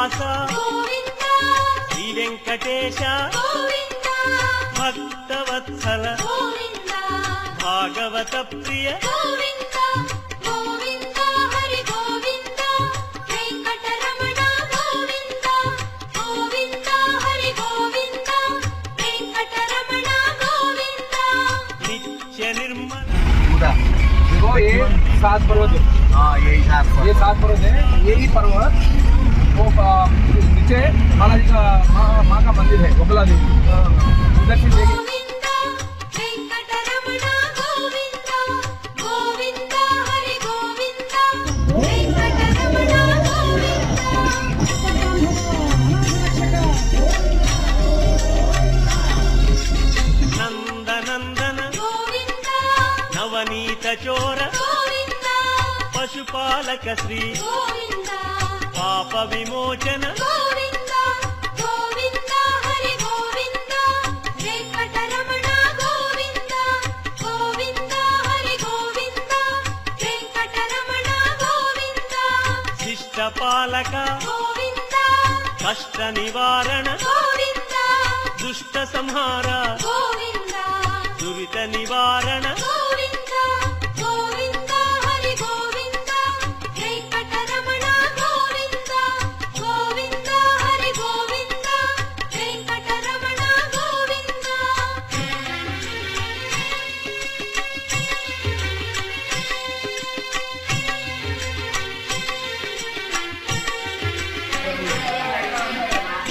శ్రీనివాస శ్రీ వెంకటేశ భక్తవత్సల భాగవత ప్రియ నిత్య నిర్మల देखो ये 7 पर्वत है। ये 7 पर्वत है। यही पर्वत वो नीचे बालाजी का माँ का मंदिर है गोपला देवी उधर से देखिए। నందనందన నవనీత చోర పశుపాలక శ్రీ పాప విమోచన శిష్టపాలక కష్ట నివారణ దుష్ట సంహార దురిత నివారణ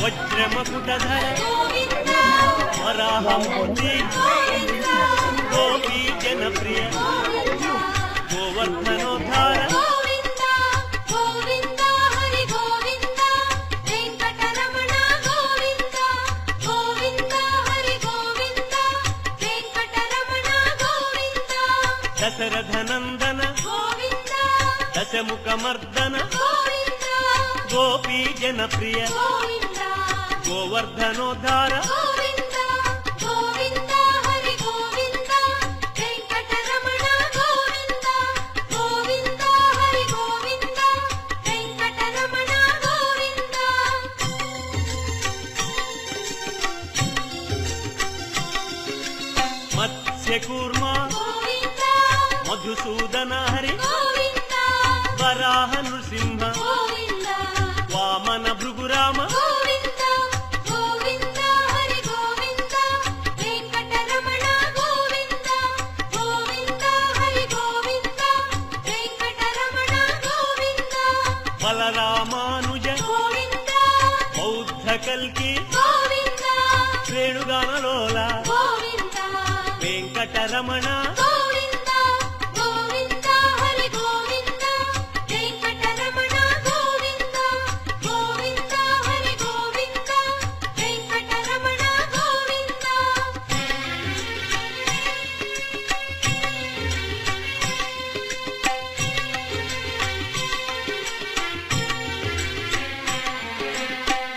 వజ్రమకుటధర వరాహమూర్తి గోపీ జనప్రియ గోవర్ధనోద్ధార దశరథనందన దశముఖమర్దన గోపీ జనప్రియ గోవర్ధనోద్ధార మత్స్యకూర్మ మధుసూదన హరి వరాహ నృసింహ వామన భృగురామ బలరామానుజ బౌద్ధ కల్కి రేణుగానలోల వెంకటరమణ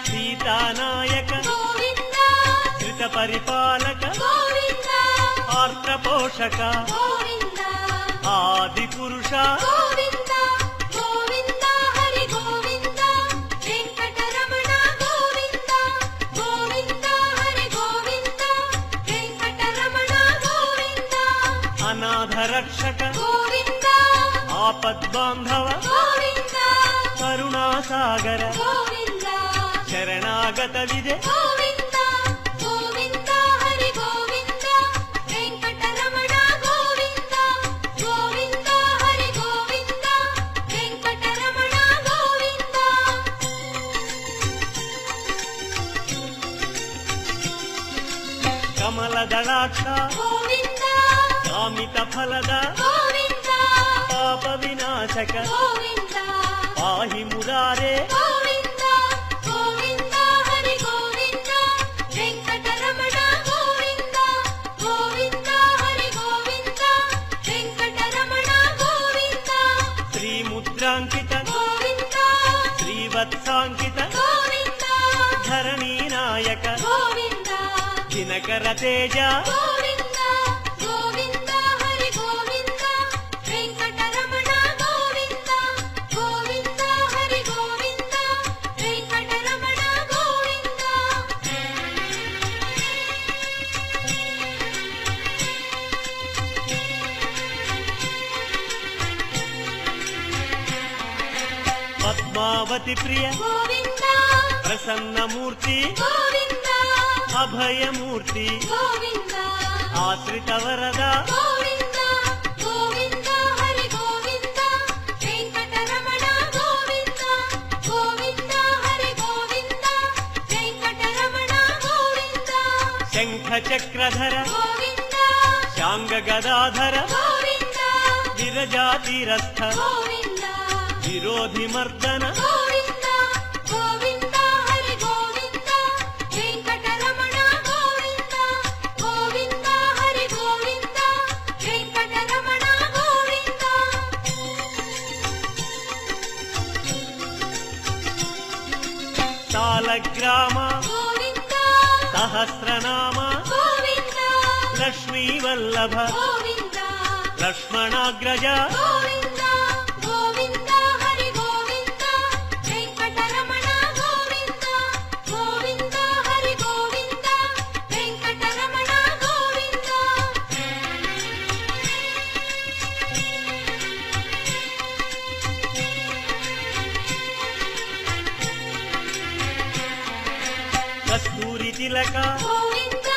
సీతానాయక శ్రిత పరిపాలక ఆర్త పోషక ఆది పురుష అనాథ రక్షక ఆపద్బాంధవ కరుణాసాగర శరణాగత విజయ కమలదళాక్ష కామిత ఫలద పాప వినాశక పాహి మురారే శ్రీముద్రాంకిత శ్రీవత్సాంకిత ధరణీ నాయక దినకర తేజ వెంకటరమణ గోవింద గోవింద హరి గోవింద వెంకట పద్మావతి ప్రియ గోవింద ప్రసన్నమూర్తి గోవింద అభయమూర్తి గోవింద ఆశ్రిత వరద గోవింద గోవింద హరి గోవింద వెంకటరమణ గోవింద గోవింద హరి గోవింద వెంకటరమణ గోవింద శంఖ చక్రధర గోవింద శాంగ గదాధర గోవింద విరజాతిరస్థ గోవింద విరోధి మర్దన గోవింద గోవింద హరి గోవింద వెంకటరమణ గోవింద గోవింద హరి గోవింద వెంకటరమణ గోవింద సాలగ్రామ గోవింద సహస్రనామ గోవింద లక్ష్మీ వల్లభ గోవింద లక్ష్మణాగ్రజ గోవింద గోవింద హరి గోవింద వెంకటరమణ గోవింద గోవింద హరి గోవింద వెంకటరమణ గోవింద కస్తూరి తిలక గోవింద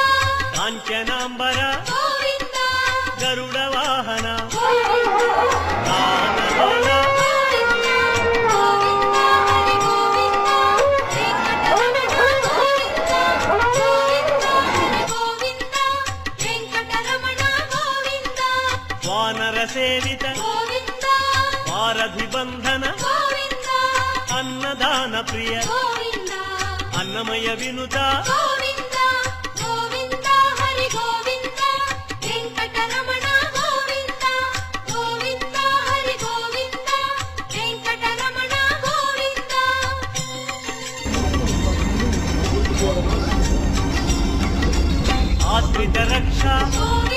కాంచనాంబర గోవింద గరుడ వాహన గోవింద గానలోల గోవింద హరి గోవింద వెంకటరమణ గోవింద గోవింద హరి గోవింద వెంకటరమణ గోవింద వానర సేవిత గోవింద వారధి బంధన గోవింద అన్నదాన ప్రియ గోవింద అన్నమయ వినుత గోవింద గోవింద హరి గోవింద వెంకటరమణ గోవింద గోవింద హరి గోవింద వెంకటరమణ గోవింద ఆశ్రిత రక్ష గోవింద